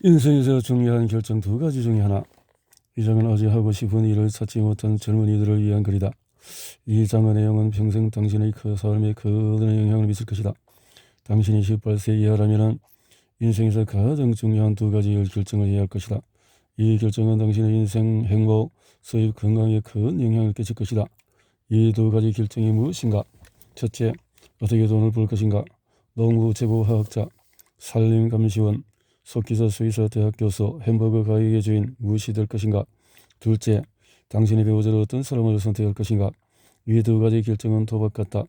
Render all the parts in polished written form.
인생에서 중요한 결정 두 가지 중에 하나. 이 장은 어제 하고 싶은 일을 찾지 못한 젊은이들을 위한 글이다. 이 장의 내용은 평생 당신의 삶에 큰 영향을 미칠 것이다. 당신이 18세 이하라면 인생에서 가장 중요한 두 가지 결정을 해야 할 것이다. 이 결정은 당신의 인생, 행복, 수입, 건강에 큰 영향을 끼칠 것이다. 이 두 가지 결정이 무엇인가? 첫째, 어떻게 돈을 벌 것인가? 농부, 제보, 화학자, 산림, 감시원, 속기사, 수의사, 대학 교수, 햄버거 가게의 주인, 무엇이 될 것인가? 둘째, 당신의 배우자로 어떤 사람을 선택할 것인가? 이 두 가지 결정은 도박 같다.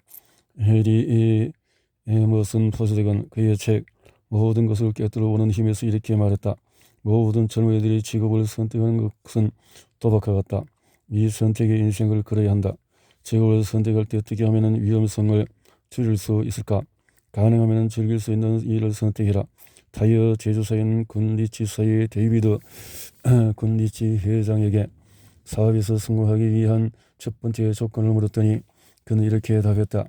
해리 에머슨 포스덱은 그의 책 모든 것을 깨뜨려 오는 힘에서 이렇게 말했다. 모든 젊은이들이 직업을 선택하는 것은 도박과 같다. 이 선택의 인생을 걸어야 한다. 직업을 선택할 때 어떻게 하면 위험성을 줄일 수 있을까? 가능하면 즐길 수 있는 일을 선택해라. 타이어 제조사인 군리치사의 데이비드 군리치 회장에게 사업에서 성공하기 위한 첫 번째 조건을 물었더니 그는 이렇게 답했다.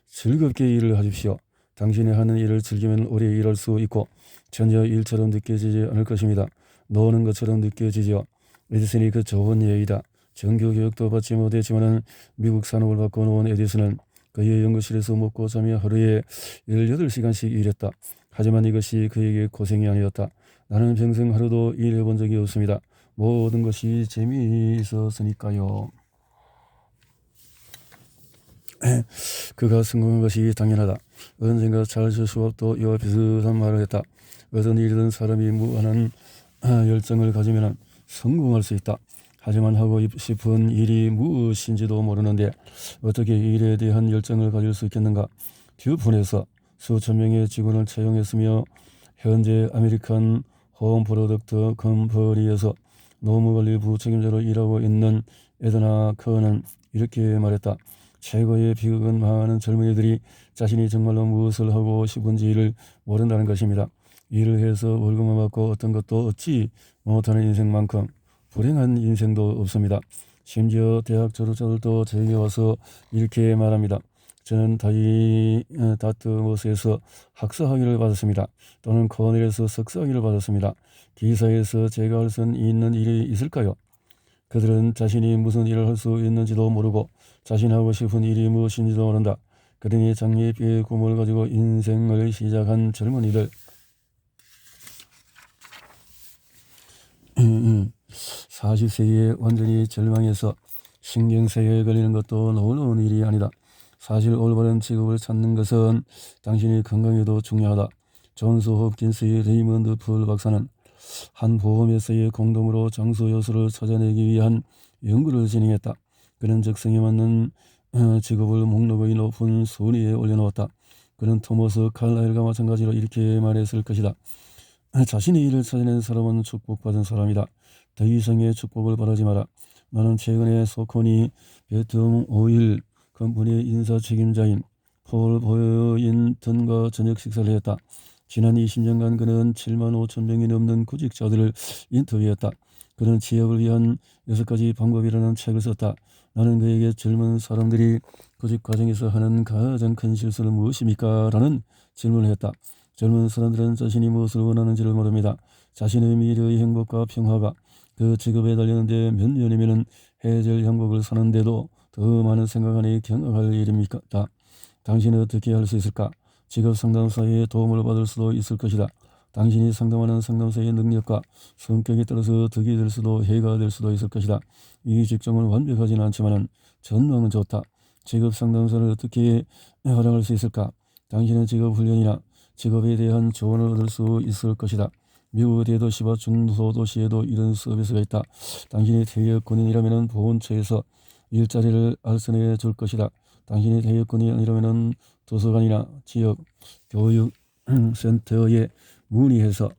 즐겁게 일을 하십시오. 당신이 하는 일을 즐기면 오래 일할 수 있고 전혀 일처럼 느껴지지 않을 것입니다. 노는 것처럼 느껴지죠. 에디슨이 그 좋은 예이다. 정규 교육도 받지 못했지만 미국 산업을 바꿔놓은 에디슨은 그의 연구실에서 먹고 자며 하루에 18시간씩 일했다. 하지만 이것이 그에게 고생이 아니었다. 나는 평생 하루도 일해본 적이 없습니다. 모든 것이 재미있었으니까요. 그가 성공한 것이 당연하다. 언젠가 찰스 슈왑도 이와 비슷한 말을 했다. 어떤 일이든 사람이 무한한 열정을 가지면 성공할 수 있다. 하지만 하고 싶은 일이 무엇인지도 모르는데 어떻게 일에 대한 열정을 가질 수 있겠는가? 듀폰에서 수천 명의 직원을 채용했으며 현재 아메리칸 홈 프로덕트 컴퍼니에서 노무관리 부책임자로 일하고 있는 에드나 커는 이렇게 말했다. 최고의 비극은 많은 젊은이들이 자신이 정말로 무엇을 하고 싶은지를 모른다는 것입니다. 일을 해서 월급만 받고 어떤 것도 얻지 못하는 인생만큼 불행한 인생도 없습니다. 심지어 대학 졸업자들도 제게 와서 이렇게 말합니다. 저는 다트머스에서 학사학위를 받았습니다. 또는 코넬에서 석사학위를 받았습니다. 기사에서 제가 할 수 있는 일이 있을까요? 그들은 자신이 무슨 일을 할 수 있는지도 모르고 자신하고 싶은 일이 무엇인지도 모른다. 그러니 장래비의 꿈을 가지고 인생을 시작한 젊은이들 40세에 완전히 절망해서 신경쇠약에 걸리는 것도 놀라운 일이 아니다. 사실 올바른 직업을 찾는 것은 당신의 건강에도 중요하다. 존스 홉킨스의 레이먼드 풀 박사는 한 보험회사의 공동으로 장수 요소를 찾아내기 위한 연구를 진행했다. 그는 적성에 맞는 직업을 목록의 높은 순위에 올려놓았다. 그는 토머스 칼라일과 마찬가지로 이렇게 말했을 것이다. 자신의 일을 찾아낸 사람은 축복받은 사람이다. 더 이상의 축복을 바라지 마라. 나는 최근에 소코니 베텀 오일 컴퍼니의 인사 책임자인 폴 보인턴과 저녁 식사를 했다. 지난 20년간 그는 7만 5천 명이 넘는 구직자들을 인터뷰했다. 그는 취업을 위한 6가지 방법이라는 책을 썼다. 나는 그에게 젊은 사람들이 구직 과정에서 하는 가장 큰 실수는 무엇입니까? 라는 질문을 했다. 젊은 사람들은 자신이 무엇을 원하는지를 모릅니다. 자신의 미래의 행복과 평화가 그 직업에 달렸는데 몇 년이면 해질 행복을 사는데도 더 많은 생각 안에 경험할 일입니까? 당신은 어떻게 할 수 있을까? 직업 상담사의 도움을 받을 수도 있을 것이다. 당신이 상담하는 상담사의 능력과 성격에 따라서 득이 될 수도 해가 될 수도 있을 것이다. 이 직종은 완벽하지는 않지만 전망은 좋다. 직업 상담사를 어떻게 활용할 수 있을까? 당신은 직업 훈련이나 직업에 대한 조언을 얻을 수 있을 것이다. 미국 대도시와 중소도시에도 이런 서비스가 있다. 당신이 퇴역군인이라면 보훈처에서 일자리를 알선해 줄 것이다. 당신이 퇴역군이 아니라면 도서관이나 지역 교육센터에 문의해서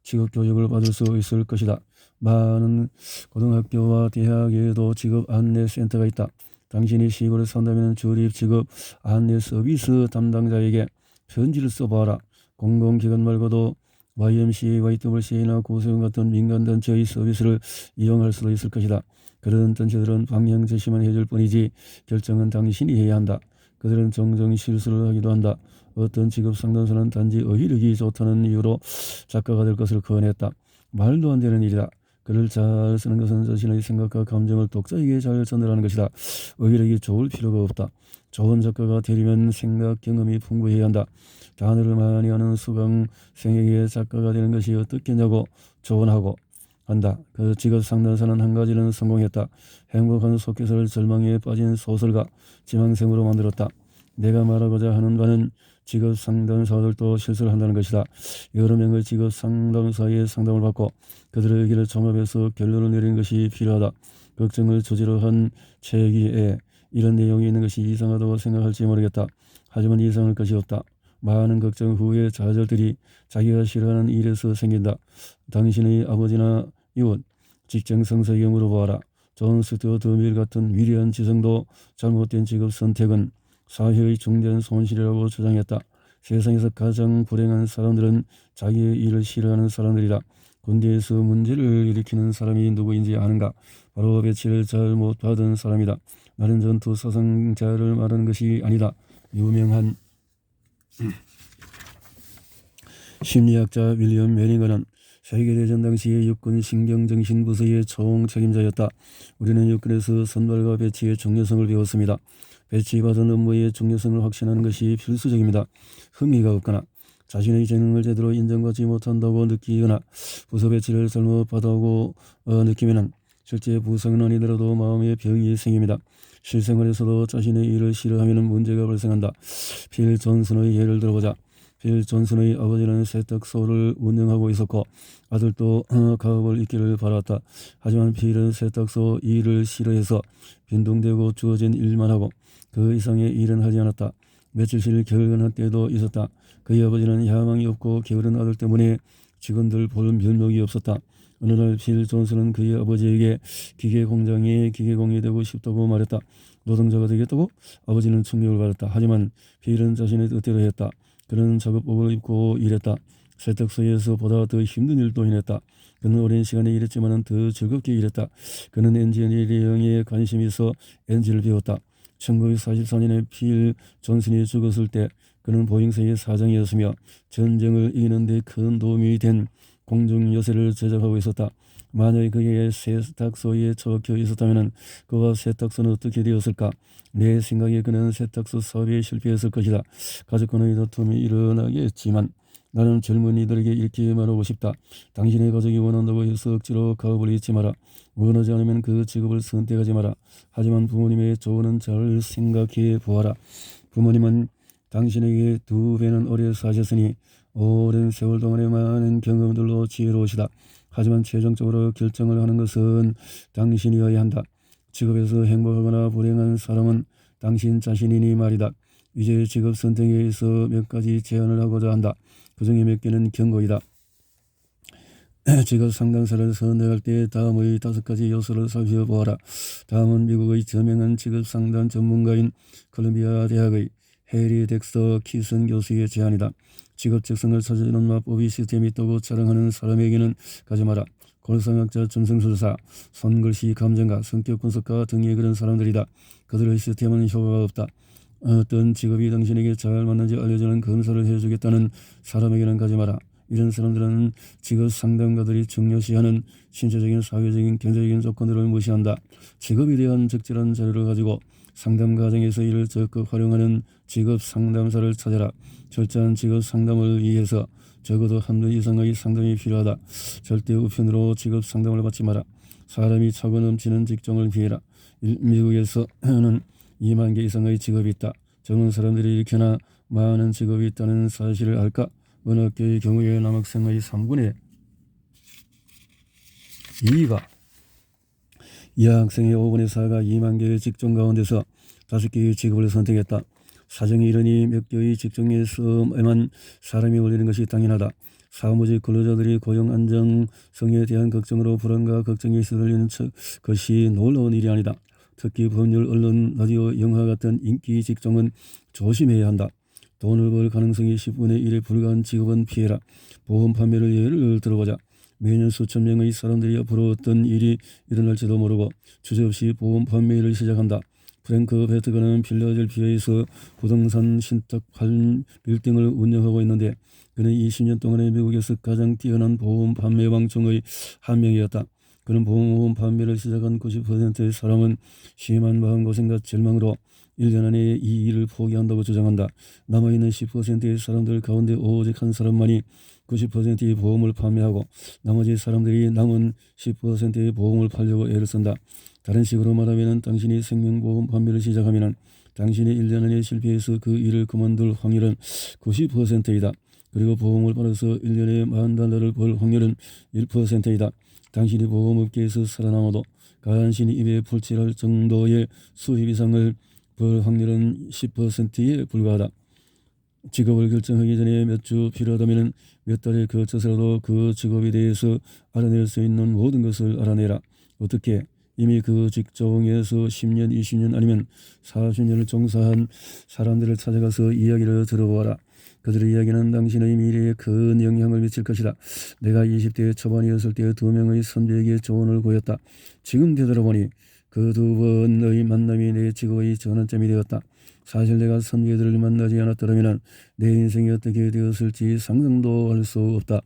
직업교육을 받을 수 있을 것이다. 많은 고등학교와 대학에도 직업 안내센터가 있다. 당신이 시골에 산다면 주립 직업 안내 서비스 담당자에게 편지를 써봐라. 공공기관 말고도 YMCA, YWCA나 고세원 같은 민간단체의 서비스를 이용할 수도 있을 것이다. 그런 단체들은 방향 제시만 해줄 뿐이지 결정은 당신이 해야 한다. 그들은 종종 실수를 하기도 한다. 어떤 직업 상담사는 단지 어휘력이 좋다는 이유로 작가가 될 것을 권했다. 말도 안 되는 일이다. 글을 잘 쓰는 것은 자신의 생각과 감정을 독자에게 잘 전달하는 것이다. 의뢰에게 좋을 필요가 없다. 좋은 작가가 되려면 생각 경험이 풍부해야 한다. 단어를 많이 하는 수강생에게 작가가 되는 것이 어떻겠냐고 조언하고 한다. 그 직업 상담사는 한 가지는 성공했다. 행복한 속에서 절망에 빠진 소설가 지망생으로 만들었다. 내가 말하고자 하는 바는 직업 상담사들도 실수를 한다는 것이다. 여러 명의 직업 상담사의 상담을 받고 그들의 의견을 종합해서 결론을 내리는 것이 필요하다. 걱정을 주제로 한 책에 이런 내용이 있는 것이 이상하다고 생각할지 모르겠다. 하지만 이상할 것이 없다. 많은 걱정 후에 좌절들이 자기가 싫어하는 일에서 생긴다. 당신의 아버지나 이웃, 직장 상사에게 물어보아라. 존 스튜어트 밀 같은 위대한 지성도 잘못된 직업 선택은 사회의 중대한 손실이라고 주장했다. 세상에서 가장 불행한 사람들은 자기의 일을 싫어하는 사람들이다. 군대에서 문제를 일으키는 사람이 누구인지 아는가? 바로 배치를 잘 못 받은 사람이다. 나는 전투 사상자를 말하는 것이 아니다. 유명한 심리학자 윌리엄 메링거는 세계대전 당시의 육군 신경정신부서의 총책임자였다. 우리는 육군에서 선발과 배치의 중요성을 배웠습니다. 배치받은 업무의 중요성을 확신하는 것이 필수적입니다. 흥미가 없거나 자신의 재능을 제대로 인정받지 못한다고 느끼거나 부서 배치를 잘못 받아오고 느끼면 실제 부상은 아니더라도 마음의 병이 생깁니다. 실생활에서도 자신의 일을 싫어하면 문제가 발생한다. 필 존슨의 예를 들어보자. 필 존슨의 아버지는 세탁소를 운영하고 있었고 아들도 가업을 잇기를 바랐다. 하지만 필은 세탁소 일을 싫어해서 빈둥대고 주어진 일만 하고 그 이상의 일은 하지 않았다. 며칠씩 결근할 때도 있었다. 그의 아버지는 야망이 없고 게으른 아들 때문에 직원들 볼 면목이 없었다. 어느 날 필 존슨은 그의 아버지에게 기계 공장에 기계공이 되고 싶다고 말했다. 노동자가 되겠다고? 아버지는 충격을 받았다. 하지만 필은 자신의 뜻대로 했다. 그는 작업복을 입고 일했다. 세탁소에서 보다 더 힘든 일도 해냈다. 그는 오랜 시간에 일했지만 더 즐겁게 일했다. 그는 엔지니어링에 관심이 있어 엔진을 배웠다. 1944년에 필 존슨이 죽었을 때 그는 보잉사의 사장이었으며 전쟁을 이기는 데 큰 도움이 된 공중 요새를 제작하고 있었다. 만약 그에게 세탁소에 처박혀 있었다면 그와 세탁소는 어떻게 되었을까? 내 생각에 그는 세탁소 사업에 실패했을 것이다. 가족 간의 다툼이 일어나겠지만 나는 젊은이들에게 이렇게 말하고 싶다. 당신의 가족이 원한다고 해서 억지로 가업을 잊지 마라. 원하지 않으면 그 직업을 선택하지 마라. 하지만 부모님의 조언은 잘 생각해 보아라. 부모님은 당신에게 2배는 오래 사셨으니 오랜 세월 동안의 많은 경험들로 지혜로우시다. 하지만 최종적으로 결정을 하는 것은 당신이어야 한다. 직업에서 행복하거나 불행한 사람은 당신 자신이니 말이다. 이제 직업 선택에 있어 몇 가지 제안을 하고자 한다. 그 중에 몇 개는 경고이다. 직업 상담사를 선택할 때 다음의 5가지 요소를 살펴보아라. 다음은 미국의 저명한 직업 상담 전문가인 콜ум비아 대학의 해리 덱스터 키슨 교수의 제안이다. 직업 적성을 찾아주는 마법이 시스템이 있다고 자랑하는 사람에게는 가지 마라. 골상학자, 점성술사, 손글씨, 감정가, 성격 분석가 등의 그런 사람들이다. 그들의 시스템은 효과가 없다. 어떤 직업이 당신에게 잘 맞는지 알려주는 검사를 해주겠다는 사람에게는 가지 마라. 이런 사람들은 직업 상담가들이 중요시하는 신체적인, 사회적인, 경제적인 조건들을 무시한다. 직업에 대한 적절한 자료를 가지고 상담 과정에서 이를 적극 활용하는 직업 상담사를 찾아라. 철저한 직업 상담을 위해서 적어도 한두 이상의 상담이 필요하다. 절대 우편으로 직업 상담을 받지 마라. 사람이 차고 넘치는 직종을 피해라. 미국에서는 2만 개 이상의 직업이 있다. 젊은 사람들이 이렇게나 많은 직업이 있다는 사실을 알까? 어느 학교의 경우에 남학생의 3분의 2가 여학생의 5분의 4가 2만 개의 직종 가운데서 5개의 직업을 선택했다. 사정이 이러니 몇 개의 직종에서만 사람이 올리는 것이 당연하다. 사무직 근로자들이 고용 안정성에 대한 걱정으로 불안과 걱정에 시달리는 것이 놀라운 일이 아니다. 특히 법률, 언론, 라디오, 영화 같은 인기 직종은 조심해야 한다. 돈을 벌 가능성이 10분의 1에 불과한 직업은 피해라. 보험 판매를 예를 들어보자. 매년 수천 명의 사람들이 앞으로 어떤 일이 일어날지도 모르고 주저없이 보험 판매를 시작한다. 프랭크 베트거는 필라델피아에서 부동산 신탁 빌딩을 운영하고 있는데 그는 20년 동안에 미국에서 가장 뛰어난 보험 판매 왕중의 한 명이었다. 그는 보험 판매를 시작한 90%의 사람은 심한 마음고생과 절망으로 1년 안에 이 일을 포기한다고 주장한다. 남아있는 10%의 사람들 가운데 오직 한 사람만이 90%의 보험을 판매하고 나머지 사람들이 남은 10%의 보험을 팔려고 애를 쓴다. 다른 식으로 말하면 당신이 생명보험 판매를 시작하면 당신이 1년 안에 실패해서 그 일을 그만둘 확률은 90%이다. 그리고 보험을 팔아서 1년에 $10,000를 벌 확률은 1%이다. 당신이 보험업계에서 살아남아도 간신히 입에 풀칠할 정도의 수입 이상을 벌 확률은 10%에 불과하다. 직업을 결정하기 전에 몇 주 필요하다면 몇 달에 거쳐서라도 그 직업에 대해서 알아낼 수 있는 모든 것을 알아내라. 어떻게? 이미 그 직종에서 10년, 20년 아니면 40년을 종사한 사람들을 찾아가서 이야기를 들어보아라. 그들의 이야기는 당신의 미래에 큰 영향을 미칠 것이다. 내가 20대 초반이었을 때 2명의 선배에게 조언을 구했다. 지금 되돌아보니 그 두 번의 만남이 내 직업의 전환점이 되었다. 사실 내가 선배들을 만나지 않았더라면 내 인생이 어떻게 되었을지 상상도 할 수 없다.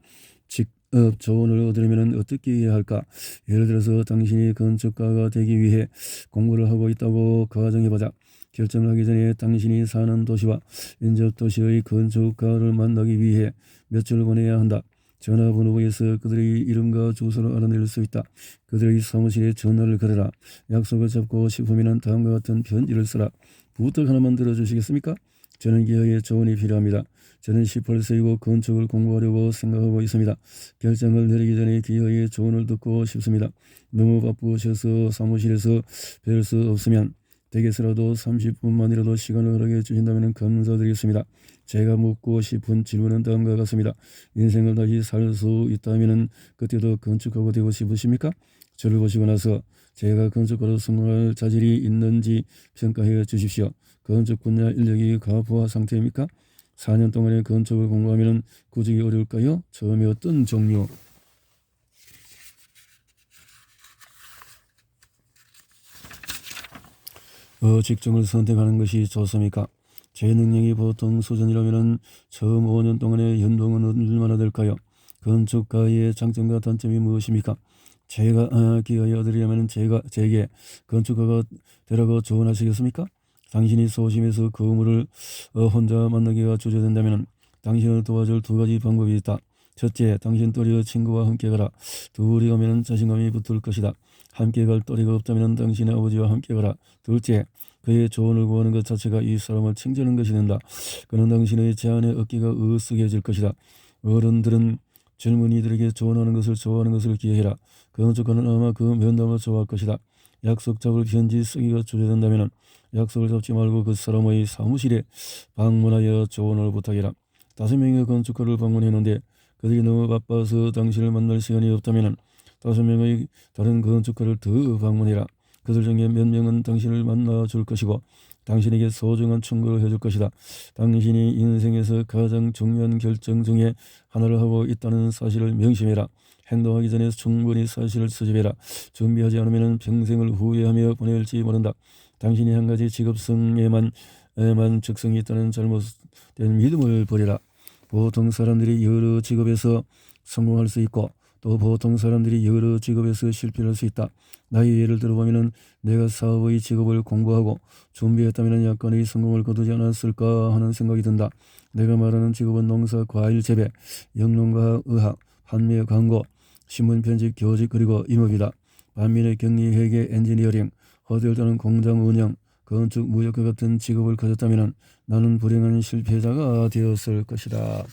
직업 조언을 얻으려면 어떻게 해야 할까? 예를 들어서 당신이 건축가가 되기 위해 공부를 하고 있다고 가정해보자. 결정을 하기 전에 당신이 사는 도시와 인접 도시의 건축가를 만나기 위해 며칠을 보내야 한다. 전화번호에서 그들의 이름과 주소를 알아낼 수 있다. 그들의 사무실에 전화를 걸어라. 약속을 잡고 싶으면 다음과 같은 편지를 쓰라. 부탁 하나만 들어주시겠습니까? 저는 기어의 조언이 필요합니다. 저는 18세이고 건축을 공부하려고 생각하고 있습니다. 결정을 내리기 전에 기어의 조언을 듣고 싶습니다. 너무 바쁘셔서 사무실에서 뵐 수 없으면 댁에서라도 30분만이라도 시간을 허락해 주신다면 감사드리겠습니다. 제가 묻고 싶은 질문은 다음과 같습니다. 인생을 다시 살 수 있다면 그때도 건축가가 되고 싶으십니까? 저를 보시고 나서 제가 건축가로 성공할 자질이 있는지 평가해 주십시오. 건축 분야 인력이 가부하 상태입니까? 4년 동안의 건축을 공부하면 구직이 어려울까요? 처음에 어떤 종류? 직종을 선택하는 것이 좋습니까? 제 능력이 보통 수준이라면 처음 5년 동안의 연봉은 얼마나 될까요? 건축가의 장점과 단점이 무엇입니까? 제가 기회에 얻으려면 제게 건축가가 되라고 조언하시겠습니까? 당신이 소심해서 건물을 혼자 만나기가 주저된다면 당신을 도와줄 두 가지 방법이 있다. 첫째, 당신 또래의 친구와 함께 가라. 둘이 가면 자신감이 붙을 것이다. 함께 갈 또래가 없다면 당신의 아버지와 함께 가라. 둘째, 그의 조언을 구하는 것 자체가 이 사람을 칭찬하는 것이 된다. 그는 당신의 제안에 어깨가 으쓱해질 것이다. 어른들은 젊은이들에게 조언하는 것을 좋아하는 것을 기회해라. 건축가는 아마 그 면담을 좋아할 것이다. 약속 잡을 편지 쓰기가 주저된다면 약속을 잡지 말고 그 사람의 사무실에 방문하여 조언을 부탁해라. 5명의 건축가를 방문했는데 그들이 너무 바빠서 당신을 만날 시간이 없다면 5명의 다른 건축가를 더 방문해라. 그들 중에 몇 명은 당신을 만나줄 것이고 당신에게 소중한 충고를 해줄 것이다. 당신이 인생에서 가장 중요한 결정 중에 하나를 하고 있다는 사실을 명심해라. 행동하기 전에 충분히 사실을 수집해라. 준비하지 않으면 평생을 후회하며 보낼지 모른다. 당신이 한 가지 직업성에만 적성이 있다는 잘못된 믿음을 버려라. 보통 사람들이 여러 직업에서 성공할 수 있고 또 보통 사람들이 여러 직업에서 실패할 수 있다. 나의 예를 들어보면 내가 사업의 직업을 공부하고 준비했다면 약간의 성공을 거두지 않았을까 하는 생각이 든다. 내가 말하는 직업은 농사, 과일 재배, 영농과학, 의학, 판매, 광고, 신문 편집, 교직 그리고 임업이다. 반면에 격리, 회계, 엔지니어링, 호텔 또는 공장 운영, 건축, 무역과 같은 직업을 가졌다면 나는 불행한 실패자가 되었을 것이다.